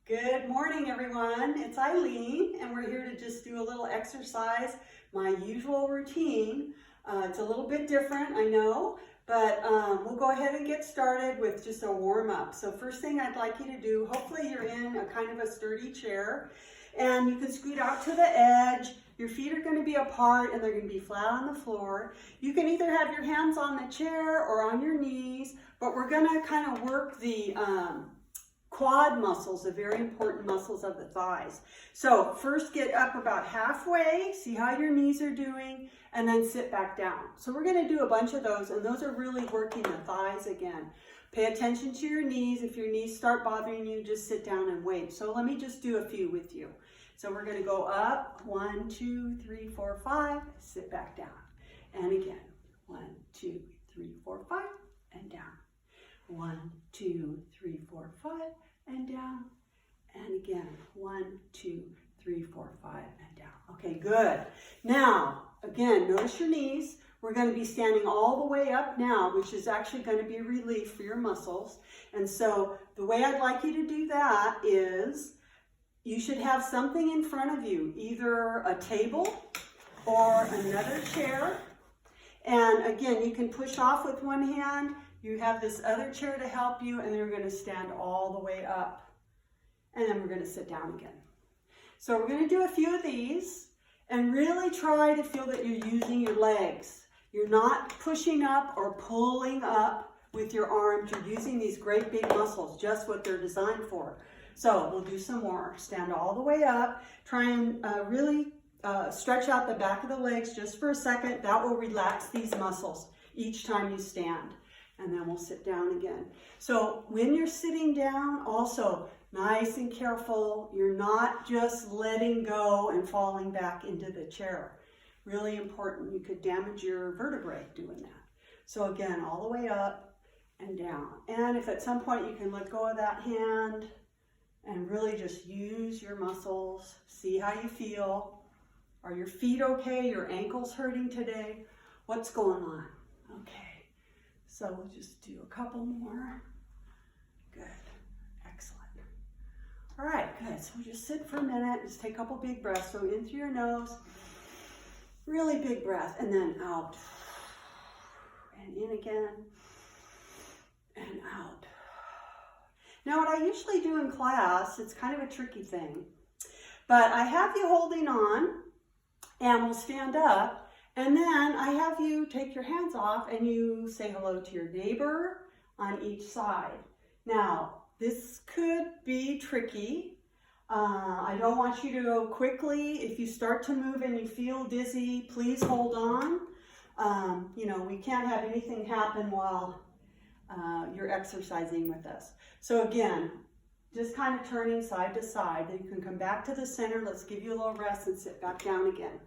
Good morning, everyone. It's Eileen, and we're here to just do a little exercise, my usual routine. It's a little bit different, I know, but we'll go ahead and get started with just a warm-up. So first thing I'd like you to do, hopefully you're in a kind of a sturdy chair, and you can scoot out to the edge. Your feet are going to be apart, and they're going to be flat on the floor. You can either have your hands on the chair or on your knees, but we're going to kind of work the quad muscles, the very important muscles of the thighs. So first get up about halfway, see how your knees are doing, and then sit back down. So we're going to do a bunch of those, and those are really working the thighs again. Pay attention to your knees. If your knees start bothering you, just sit down and wait. So let me just do a few with you. So we're going to go up, 1, 2, 3, 4, 5, sit back down. And again, 1, 2, 3, 4, 5, and down. 1, 2, 3, 4, 5, and down. And again, 1, 2, 3, 4, 5, and down. Okay, good. Now, again, notice your knees. We're going to be standing all the way up now, which is actually going to be a relief for your muscles. And so the way I'd like you to do that is you should have something in front of you, either a table or another chair. And again, you can push off with one hand. You have this other chair to help you, and then you're going to stand all the way up. And then we're going to sit down again. So we're going to do a few of these, and really try to feel that you're using your legs. You're not pushing up or pulling up with your arms. You're using these great big muscles, just what they're designed for. So we'll do some more. Stand all the way up. Try and really stretch out the back of the legs just for a second. That will relax these muscles each time you stand. And then we'll sit down again. So when you're sitting down, also nice and careful. You're not just letting go and falling back into the chair. Really important. You could damage your vertebrae doing that. So again, all the way up and down. And if at some point you can let go of that hand and really just use your muscles, see how you feel. Are your feet okay? Your ankles hurting today? What's going on? Okay. So we'll just do a couple more. Good, excellent. All right, good. So we'll just sit for a minute, just take a couple big breaths. So in through your nose, really big breath, and then out. And in again, and out. Now what I usually do in class, it's kind of a tricky thing, but I have you holding on, and we'll stand up. And then I have you take your hands off and you say hello to your neighbor on each side. Now, this could be tricky. I don't want you to go quickly. If you start to move and you feel dizzy, please hold on. We can't have anything happen while you're exercising with us. So again, just kind of turning side to side. Then you can come back to the center. Let's give you a little rest and sit back down again.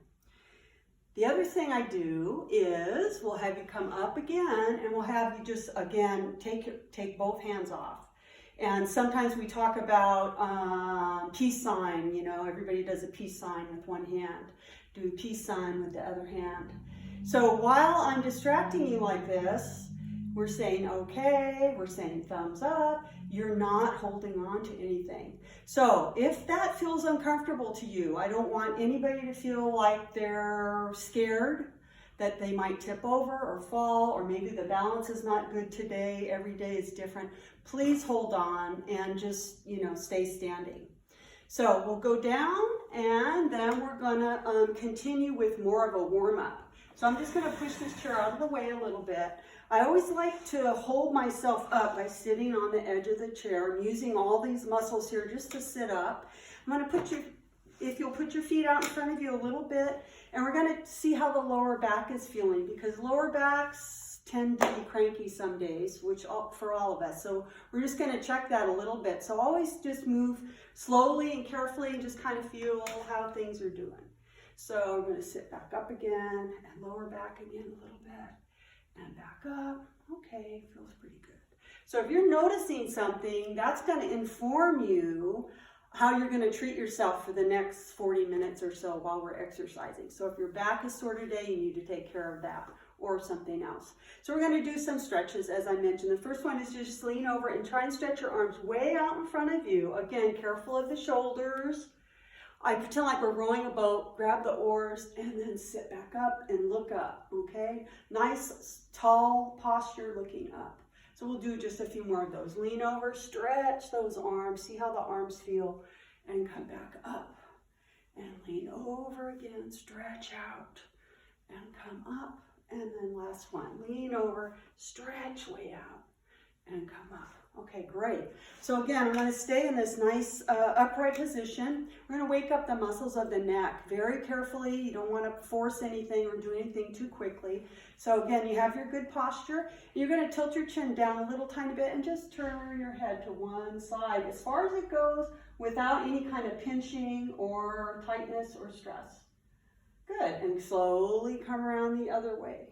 The other thing I do is we'll have you come up again, and we'll have you just, again, take both hands off. And sometimes we talk about peace sign. Everybody does a peace sign with one hand. Do a peace sign with the other hand. So while I'm distracting you like this, we're saying okay, we're saying thumbs up. You're not holding on to anything. So if that feels uncomfortable to you, I don't want anybody to feel like they're scared that they might tip over or fall, or maybe the balance is not good today. Every day is different. Please hold on and just, stay standing. So we'll go down, and then we're gonna continue with more of a warm-up. So I'm just gonna push this chair out of the way a little bit. I always like to hold myself up by sitting on the edge of the chair. I'm using all these muscles here just to sit up. I'm going to if you'll put your feet out in front of you a little bit, and we're going to see how the lower back is feeling, because lower backs tend to be cranky some days, which for all of us. So we're just going to check that a little bit. So always just move slowly and carefully and just kind of feel how things are doing. So I'm going to sit back up again and lower back again a little bit. And back up. Okay, feels pretty good. So if you're noticing something, that's going to inform you how you're going to treat yourself for the next 40 minutes or so while we're exercising. So if your back is sore today, you need to take care of that. or something else. So we're going to do some stretches, as I mentioned. The first one is just lean over and try and stretch your arms way out in front of you. Again, careful of the shoulders. I pretend like we're rowing a boat, grab the oars, and then sit back up and look up, okay? Nice, tall posture looking up. So we'll do just a few more of those. Lean over, stretch those arms, see how the arms feel, and come back up. And lean over again, stretch out, and come up. And then last one, lean over, stretch way out, and come up. Okay, great. So again, I'm going to stay in this nice upright position. We're going to wake up the muscles of the neck very carefully. You don't want to force anything or do anything too quickly. So again, you have your good posture. You're going to tilt your chin down a little tiny bit and just turn your head to one side as far as it goes without any kind of pinching or tightness or stress. Good. And slowly come around the other way.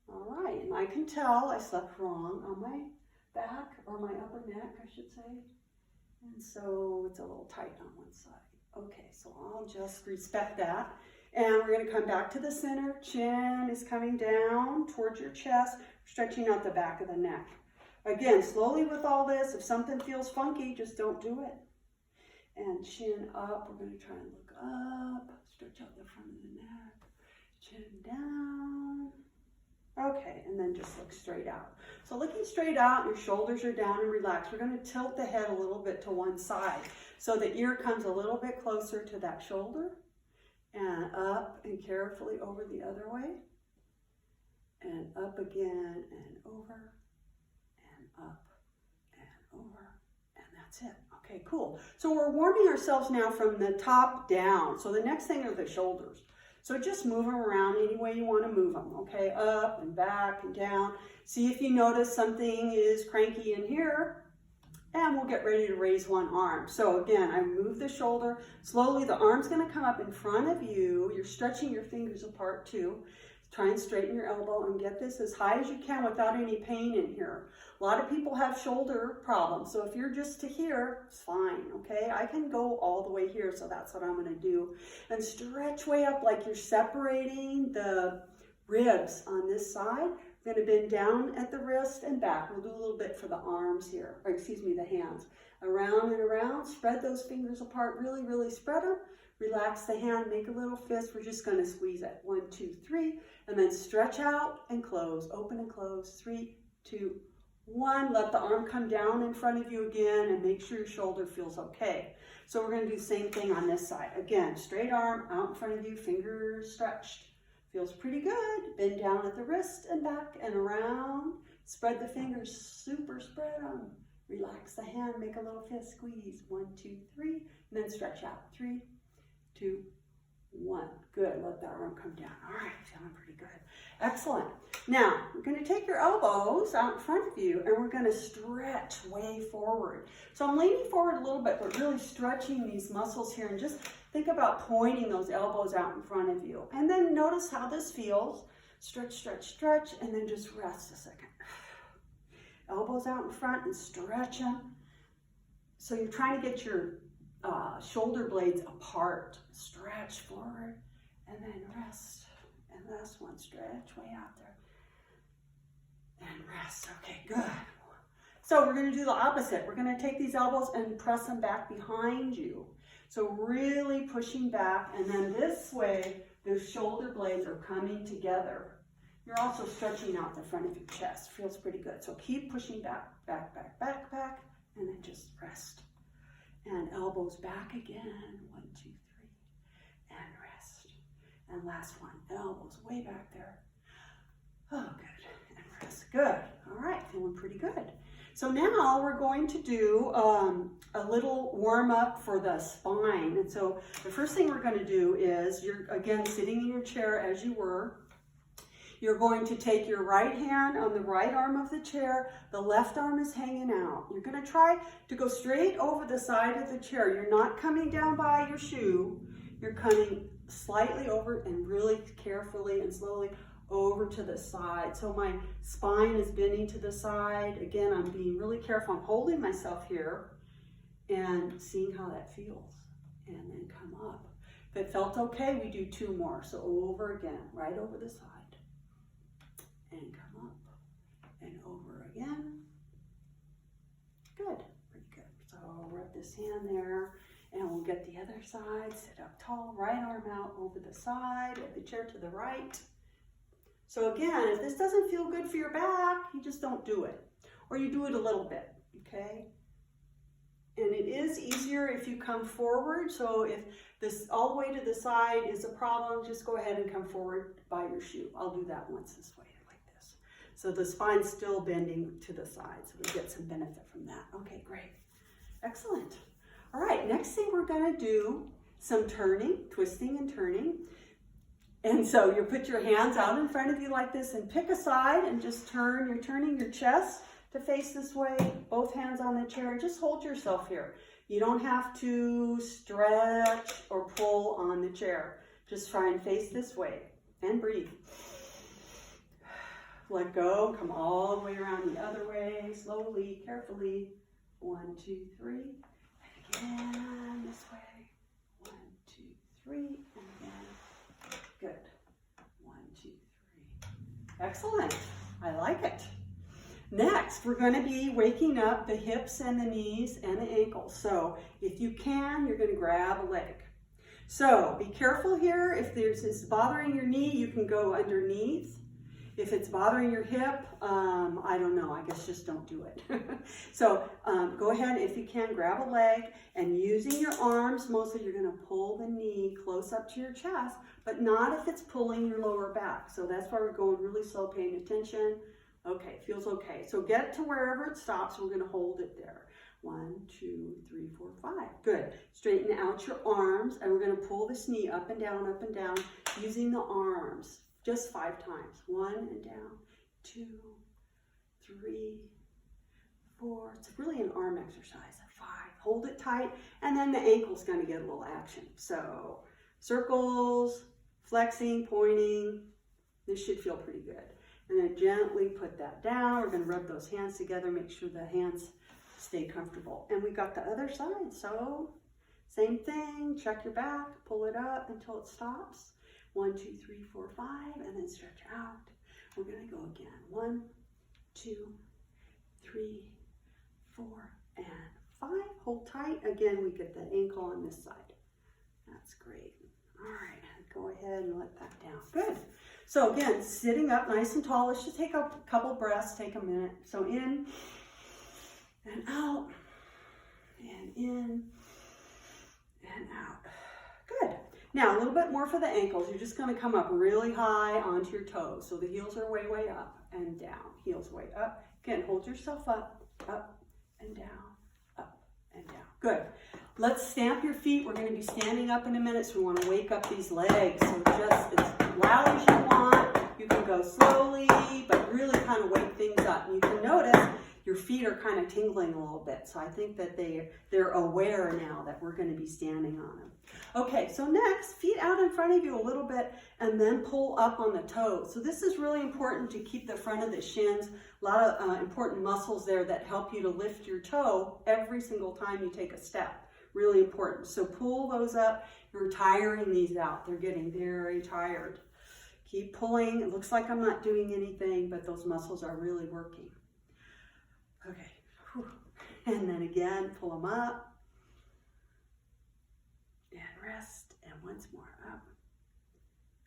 All right. And I can tell I slept wrong on my back, or my upper neck, I should say. And so it's a little tight on one side. Okay, so I'll just respect that. And we're going to come back to the center. Chin is coming down towards your chest, stretching out the back of the neck. Again, slowly with all this. If something feels funky, just don't do it. And chin up. We're going to try and look up. Stretch out the front of the neck. Chin down. Okay, and then just look straight out. So looking straight out, your shoulders are down and relaxed. We're going to tilt the head a little bit to one side so the ear comes a little bit closer to that shoulder, and up and carefully over the other way, and up again and over and up and over, and that's it. Okay, cool. So we're warming ourselves now from the top down. So the next thing are the shoulders. So just move them around any way you want to move them, okay? Up and back and down. See if you notice something is cranky in here, and we'll get ready to raise one arm. So again, I move the shoulder. Slowly, the arm's going to come up in front of you. You're stretching your fingers apart too. Try and straighten your elbow and get this as high as you can without any pain in here. A lot of people have shoulder problems, so if you're just to here, it's fine, okay? I can go all the way here, so that's what I'm going to do. And stretch way up like you're separating the ribs on this side. We're going to bend down at the wrist and back. We'll do a little bit for the arms here, or excuse me, the hands. Around and around, spread those fingers apart, really, really spread them. Relax the hand, make a little fist. We're just going to squeeze it. 1, 2, 3, and then stretch out and close. Open and close. 3, 2, 1. Let the arm come down in front of you again and make sure your shoulder feels okay. So we're going to do the same thing on this side. Again, straight arm out in front of you, fingers stretched. Feels pretty good. Bend down at the wrist and back and around. Spread the fingers, super spread them. Relax the hand, make a little fist, squeeze. 1, 2, 3, and then stretch out. 3, 2, 1. Good. Let that arm come down. All right, feeling pretty good. Excellent. Now, we're going to take your elbows out in front of you, and we're going to stretch way forward. So I'm leaning forward a little bit, but really stretching these muscles here, and just think about pointing those elbows out in front of you. And then notice how this feels. Stretch, stretch, stretch, and then just rest a second. Elbows out in front and stretch them. So you're trying to get your shoulder blades apart. Stretch forward and then rest. And last one, stretch way out there. And rest. Okay, good. So we're going to do the opposite. We're going to take these elbows and press them back behind you. So really pushing back, and then this way, the shoulder blades are coming together. You're also stretching out the front of your chest. Feels pretty good. So keep pushing back, back, back, back, back, and then just rest. And elbows back again. 1, 2, 3, and rest. And last one, elbows way back there. Oh, good. And rest. Good. All right, feeling pretty good. So now we're going to do a little warm up for the spine. And so the first thing we're going to do is, you're again sitting in your chair as you were. You're going to take your right hand on the right arm of the chair. The left arm is hanging out. You're going to try to go straight over the side of the chair. You're not coming down by your shoe. You're coming slightly over and really carefully and slowly over to the side. So my spine is bending to the side. Again, I'm being really careful. I'm holding myself here and seeing how that feels. And then come up. If it felt okay, we do 2 more. So over again, right over the side. and come up and over again. Good, pretty good. So rub this hand there, and we'll get the other side. Sit up tall, right arm out over the side of the chair to the right. So again, if this doesn't feel good for your back, you just don't do it. Or you do it a little bit, okay? And it is easier if you come forward. So if this all the way to the side is a problem, just go ahead and come forward by your shoe. I'll do that once this way, like this. So the spine's still bending to the side, so we get some benefit from that. Okay, great. Excellent. All right, next thing we're gonna do some turning, twisting and turning. And so you put your hands out in front of you like this and pick a side and just turn. You're turning your chest to face this way, both hands on the chair. Just hold yourself here. You don't have to stretch or pull on the chair. Just try and face this way and breathe. Let go, come all the way around the other way, slowly, carefully. 1, 2, 3, and again this way. 1, 2, 3, and again. Good. 1, 2, 3. Excellent. I like it. Next, we're going to be waking up the hips and the knees and the ankles. So if you can, you're going to grab a leg. So be careful here. If this bothering your knee, you can go underneath. If it's bothering your hip, I don't know. I guess just don't do it. So go ahead, if you can, grab a leg, and using your arms, mostly you're going to pull the knee close up to your chest, but not if it's pulling your lower back. So that's why we're going really slow, paying attention. Okay, feels okay. So get to wherever it stops. We're going to hold it there. 1, 2, 3, 4, 5. Good. Straighten out your arms, and we're going to pull this knee up and down, using the arms. Just 5 times. 1 and down, 2, 3, 4. It's really an arm exercise. 5. Hold it tight, and then the ankle's going to get a little action. So circles, flexing, pointing. This should feel pretty good. And then gently put that down. We're going to rub those hands together, make sure the hands stay comfortable. And we got the other side. So same thing, check your back, pull it up until it stops. 1, 2, 3, 4, 5, and then stretch out. We're going to go again. 1, 2, 3, 4, and 5. Hold tight. Again, we get the ankle on this side. That's great. All right, go ahead and let that down. Good. So again, sitting up nice and tall. Let's just take a couple breaths, take a minute. So in and out, and in and out. Good. Now a little bit more for the ankles. You're just going to come up really high onto your toes. So the heels are way, way up and down. Heels way up. Again, hold yourself up and down, up and down. Good. Let's stamp your feet. We're going to be standing up in a minute, so we want to wake up these legs. So just as loud as you want. You can go slowly, but really kind of wake things up. And you can notice your feet are kind of tingling a little bit. So I think that they're aware now that we're going to be standing on them. Okay, so next, feet out in front of you a little bit, and then pull up on the toes. So this is really important to keep the front of the shins. A lot of important muscles there that help you to lift your toe every single time you take a step. Really important. So pull those up. You're tiring these out. They're getting very tired. Keep pulling. It looks like I'm not doing anything, but those muscles are really working. Okay. Whew. And then again, pull them up. And rest. And once more, up.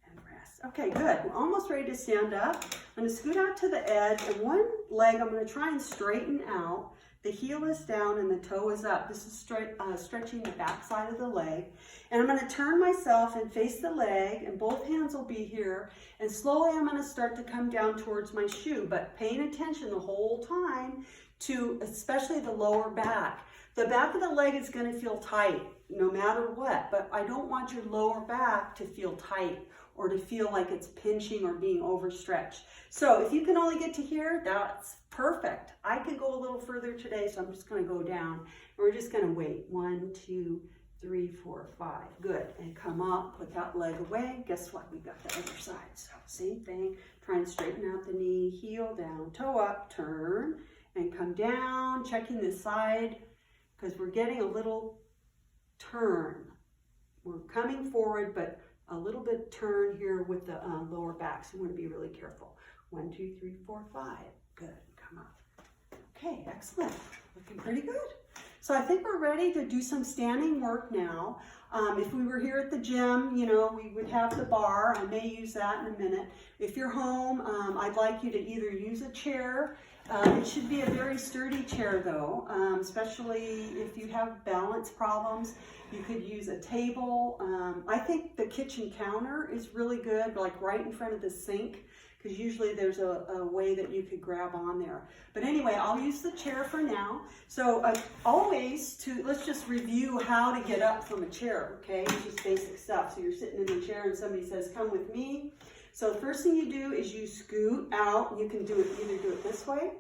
And rest. Okay, good. We're almost ready to stand up. I'm going to scoot out to the edge. And one leg I'm going to try and straighten out. The heel is down and the toe is up. This is stretching the back side of the leg. And I'm going to turn myself and face the leg, and both hands will be here. And slowly I'm going to start to come down towards my shoe, but paying attention the whole time to especially the lower back. The back of the leg is going to feel tight no matter what, but I don't want your lower back to feel tight or to feel like it's pinching or being overstretched. So if you can only get to here, that's perfect. I could go a little further today, so I'm just going to go down. And we're just going to wait. 1, 2, 3, 4, 5. Good. And come up, put that leg away. Guess what? We got the other side. So same thing. Try and straighten out the knee, heel down, toe up, turn, and come down, checking the side, because we're getting a little turn. We're coming forward, but a little bit turn here with the lower back, so we want to be really careful. 1, 2, 3, 4, 5. Good, come up. Okay, excellent. Looking pretty good. So I think we're ready to do some standing work now. If we were here at the gym, you know, we would have the bar. I may use that in a minute. If you're home, I'd like you to either use a chair. It should be a very sturdy chair though, especially if you have balance problems. You could use a table. I think the kitchen counter is really good, like right in front of the sink, because usually there's a way that you could grab on there. But anyway, I'll use the chair for now. So let's just review how to get up from a chair, okay? It's just basic stuff. So you're sitting in the chair and somebody says, come with me. So the first thing you do is you scoot out. You can either do it this way,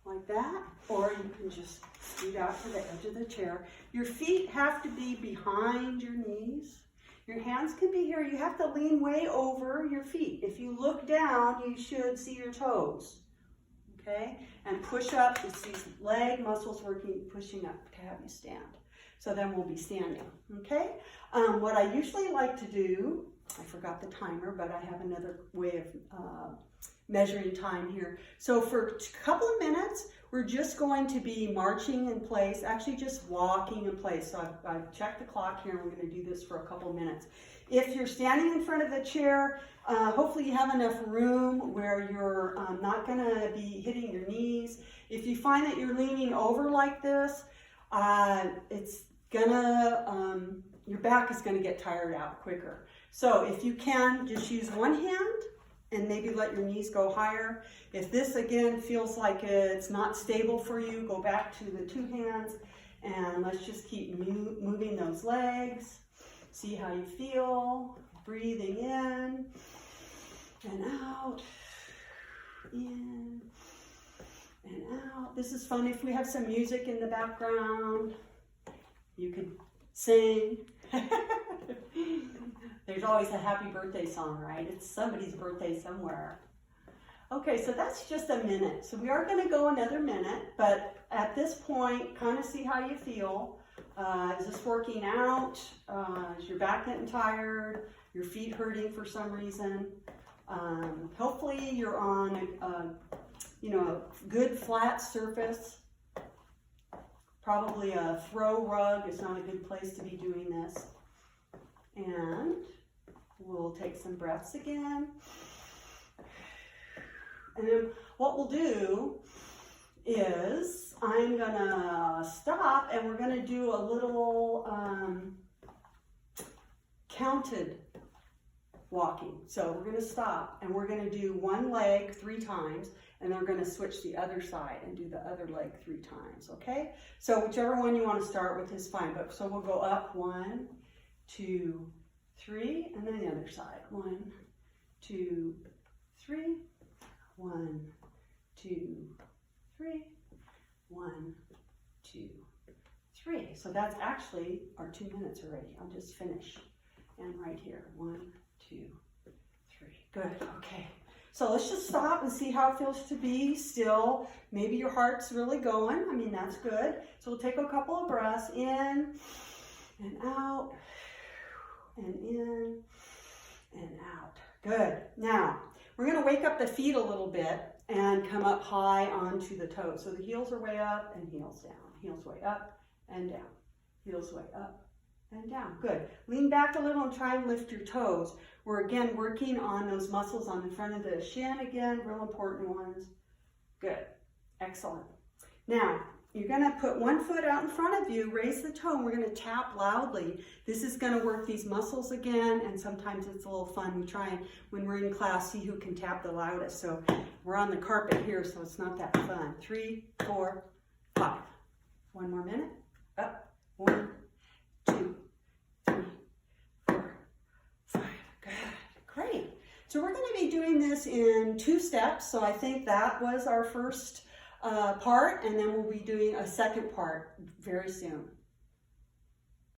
like that, or you can just scoot out to the edge of the chair. Your feet have to be behind your knees. Your hands can be here. You have to lean way over your feet. If you look down, you should see your toes, okay? And push up. It's these leg muscles working, pushing up to have you stand. So then we'll be standing, okay? What I usually like to do, I forgot the timer, but I have another way of measuring time here. So for a couple of minutes, we're just going to be marching in place, actually just walking in place. So I've checked the clock here and we're going to do this for a couple of minutes. If you're standing in front of the chair, hopefully you have enough room where you're not going to be hitting your knees. If you find that you're leaning over like this, it's gonna, your back is going to get tired out quicker. So if you can, just use one hand and maybe let your knees go higher. If this again feels like it's not stable for you, go back to the two hands and let's just keep moving those legs. See how you feel. Breathing in and out, in and out. This is fun. If we have some music in the background, you can sing. There's always a happy birthday song, right? It's somebody's birthday somewhere. Okay, so that's just a minute. So we are going to go another minute, but at this point, kind of see how you feel. Is this working out? Is your back getting tired? Your feet hurting for some reason? Hopefully you're on a good flat surface. Probably a throw rug is not a good place to be doing this. And we'll take some breaths again. And then what we'll do is I'm gonna stop and we're gonna do a little counted walking. So we're gonna stop and we're gonna do one leg 3 times and then we're gonna switch the other side and do the other leg 3 times, okay? So whichever one you wanna start with is fine, but so we'll go up 1, 2, 3, and then the other side. 1, 2, 3, 1, 2, 3, 1, 2, 3. So that's actually our 2 minutes already. I'll just finish. And right here, 1, 2, 3. Good, okay. So let's just stop and see how it feels to be still. Maybe your heart's really going. I mean, that's good. So we'll take a couple of breaths in and out and in and out. Good. Now, we're going to wake up the feet a little bit and come up high onto the toes. So the heels are way up and heels down. Heels way up and down. Heels way up and down. Good. Lean back a little and try and lift your toes. We're again working on those muscles on the front of the shin again, real important ones. Good. Excellent. Now, you're going to put one foot out in front of you, raise the toe, and we're going to tap loudly. This is going to work these muscles again, and sometimes it's a little fun. We try and, when we're in class, see who can tap the loudest. So we're on the carpet here, so it's not that fun. 3, 4, 5. One more minute. Up. 1, 2, 3, 4, 5. Good. Great. So we're going to be doing this in 2 steps. So I think that was our first part, and then we'll be doing a second part very soon.